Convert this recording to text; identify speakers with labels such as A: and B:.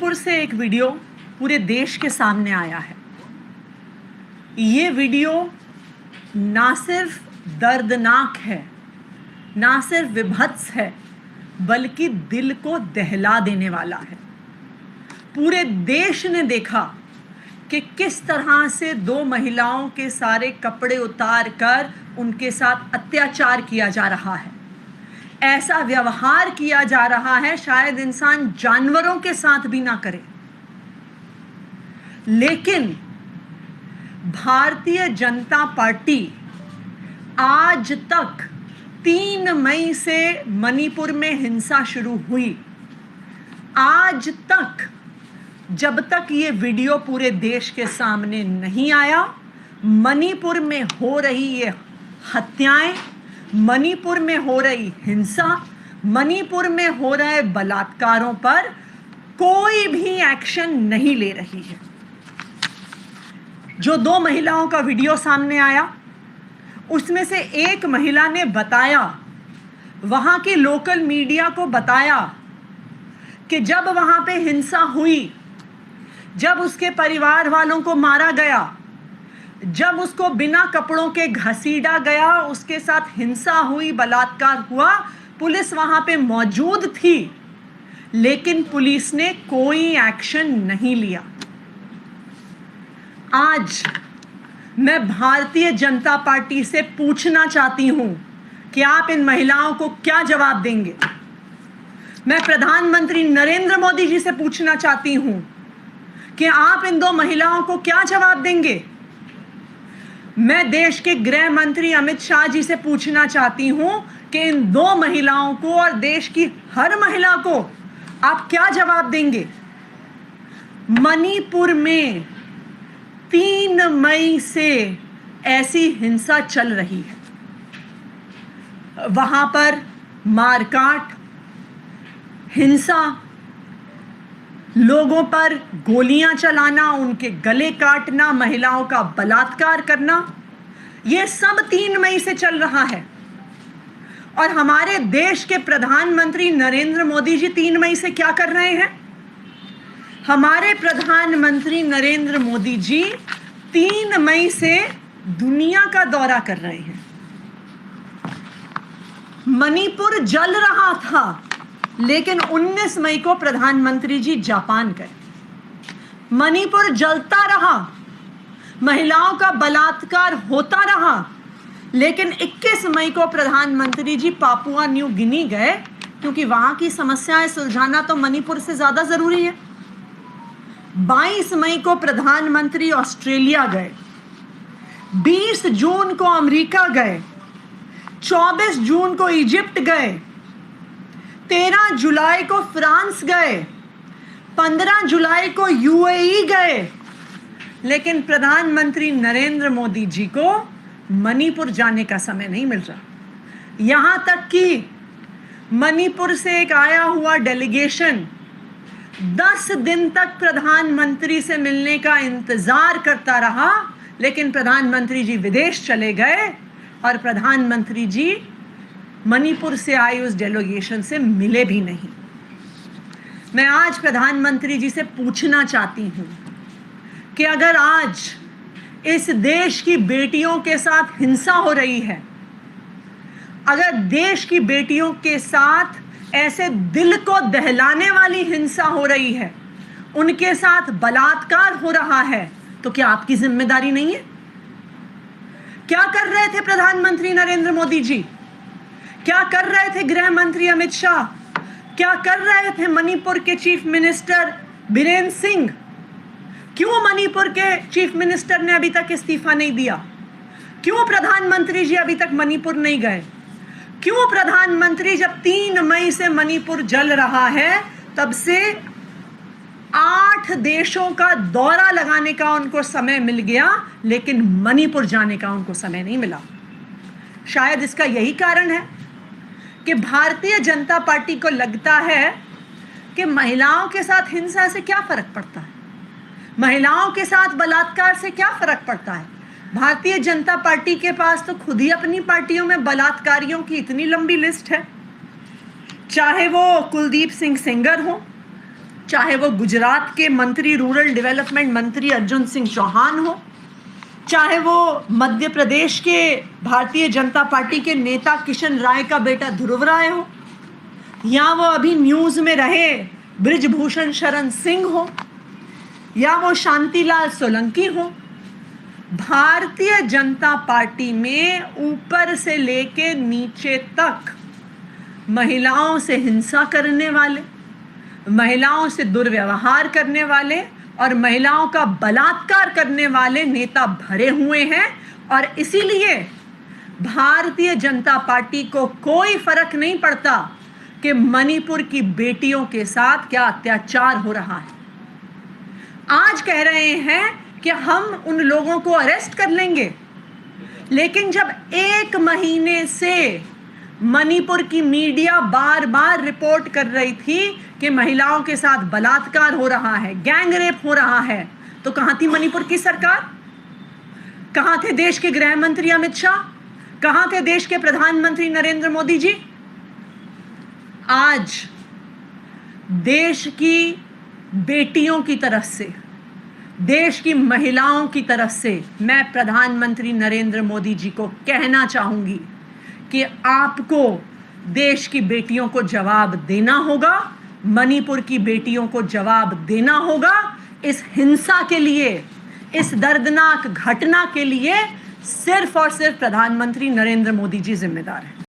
A: मणिपुर से एक वीडियो पूरे देश के सामने आया है। ये वीडियो ना सिर्फ दर्दनाक है, ना सिर्फ विभत्स है, बल्कि दिल को दहला देने वाला है। पूरे देश ने देखा कि किस तरह से दो महिलाओं के सारे कपड़े उतार कर उनके साथ अत्याचार किया जा रहा है। ऐसा व्यवहार किया जा रहा है शायद इंसान जानवरों के साथ भी ना करे। लेकिन भारतीय जनता पार्टी आज तक 3 मई से मणिपुर में हिंसा शुरू हुई, आज तक जब तक ये वीडियो पूरे देश के सामने नहीं आया, मणिपुर में हो रही ये हत्याएं, मणिपुर में हो रही हिंसा, मणिपुर में हो रहे बलात्कारों पर कोई भी एक्शन नहीं ले रही है। जो 2 महिलाओं का वीडियो सामने आया, उसमें से एक महिला ने बताया, वहां की लोकल मीडिया को बताया कि जब वहां पे हिंसा हुई, जब उसके परिवार वालों को मारा गया, जब उसको बिना कपड़ों के घसीटा गया, उसके साथ हिंसा हुई, बलात्कार हुआ, पुलिस वहां पे मौजूद थी, लेकिन पुलिस ने कोई एक्शन नहीं लिया। आज मैं भारतीय जनता पार्टी से पूछना चाहती हूं कि आप इन महिलाओं को क्या जवाब देंगे। मैं प्रधानमंत्री नरेंद्र मोदी जी से पूछना चाहती हूं कि आप इन 2 महिलाओं को क्या जवाब देंगे। मैं देश के गृह मंत्री अमित शाह जी से पूछना चाहती हूं कि इन 2 महिलाओं को और देश की हर महिला को आप क्या जवाब देंगे। मणिपुर में 3 मई से ऐसी हिंसा चल रही है। वहां पर मारकाट, हिंसा, लोगों पर गोलियां चलाना, उनके गले काटना, महिलाओं का बलात्कार करना, यह सब 3 मई से चल रहा है। और हमारे देश के प्रधानमंत्री नरेंद्र मोदी जी 3 मई से क्या कर रहे हैं? हमारे प्रधानमंत्री नरेंद्र मोदी जी 3 मई से दुनिया का दौरा कर रहे हैं। मणिपुर जल रहा था, लेकिन 19 मई को प्रधानमंत्री जी जापान गए। मणिपुर जलता रहा, महिलाओं का बलात्कार होता रहा, लेकिन 21 मई को प्रधानमंत्री जी पापुआ न्यू गिनी गए, क्योंकि वहां की समस्याएं सुलझाना तो मणिपुर से ज्यादा जरूरी है। 22 मई को प्रधानमंत्री ऑस्ट्रेलिया गए, 20 जून को अमेरिका गए, 24 जून को इजिप्ट गए, 13 जुलाई को फ्रांस गए, 15 जुलाई को यूएई गए, लेकिन प्रधानमंत्री नरेंद्र मोदी जी को मणिपुर जाने का समय नहीं मिल रहा। यहां तक कि मणिपुर से एक आया हुआ डेलीगेशन 10 दिन तक प्रधानमंत्री से मिलने का इंतजार करता रहा, लेकिन प्रधानमंत्री जी विदेश चले गए और प्रधानमंत्री जी मणिपुर से आई उस डेलीगेशन से मिले भी नहीं। मैं आज प्रधानमंत्री जी से पूछना चाहती हूं कि अगर आज इस देश की बेटियों के साथ हिंसा हो रही है, अगर देश की बेटियों के साथ ऐसे दिल को दहलाने वाली हिंसा हो रही है, उनके साथ बलात्कार हो रहा है, तो क्या आपकी जिम्मेदारी नहीं है? क्या कर रहे थे प्रधानमंत्री नरेंद्र मोदी जी? क्या कर रहे थे गृह मंत्री अमित शाह? क्या कर रहे थे मणिपुर के चीफ मिनिस्टर बीरेन सिंह? क्यों मणिपुर के चीफ मिनिस्टर ने अभी तक इस्तीफा नहीं दिया? क्यों प्रधानमंत्री जी अभी तक मणिपुर नहीं गए? क्यों प्रधानमंत्री जब 3 मई से मणिपुर जल रहा है, तब से 8 देशों का दौरा लगाने का उनको समय मिल गया, लेकिन मणिपुर जाने का उनको समय नहीं मिला? शायद इसका यही कारण है कि भारतीय जनता पार्टी को लगता है कि महिलाओं के साथ हिंसा से क्या फर्क पड़ता है, महिलाओं के साथ बलात्कार से क्या फर्क पड़ता है। भारतीय जनता पार्टी के पास तो खुद ही अपनी पार्टियों में बलात्कारियों की इतनी लंबी लिस्ट है, चाहे वो कुलदीप सिंह सेंगर हो, चाहे वो गुजरात के मंत्री रूरल डेवलपमेंट मंत्री अर्जुन सिंह चौहान हो, चाहे वो मध्य प्रदेश के भारतीय जनता पार्टी के नेता किशन राय का बेटा ध्रुव राय हो, या वो अभी न्यूज़ में रहे बृजभूषण शरण सिंह हो, या वो शांतिलाल सोलंकी हो, भारतीय जनता पार्टी में ऊपर से लेके नीचे तक महिलाओं से हिंसा करने वाले, महिलाओं से दुर्व्यवहार करने वाले और महिलाओं का बलात्कार करने वाले नेता भरे हुए हैं। और इसीलिए भारतीय जनता पार्टी को कोई फर्क नहीं पड़ता कि मणिपुर की बेटियों के साथ क्या अत्याचार हो रहा है। आज कह रहे हैं कि हम उन लोगों को अरेस्ट कर लेंगे, लेकिन जब 1 महीने से मणिपुर की मीडिया बार बार रिपोर्ट कर रही थी कि महिलाओं के साथ बलात्कार हो रहा है, गैंग रेप हो रहा है, तो कहां थी मणिपुर की सरकार? कहां थे देश के गृह मंत्री अमित शाह? कहां थे देश के प्रधानमंत्री नरेंद्र मोदी जी? आज देश की बेटियों की तरफ से, देश की महिलाओं की तरफ से मैं प्रधानमंत्री नरेंद्र मोदी जी को कहना चाहूंगी कि आपको देश की बेटियों को जवाब देना होगा, मणिपुर की बेटियों को जवाब देना होगा। इस हिंसा के लिए, इस दर्दनाक घटना के लिए सिर्फ और सिर्फ प्रधानमंत्री नरेंद्र मोदी जी जिम्मेदार हैं।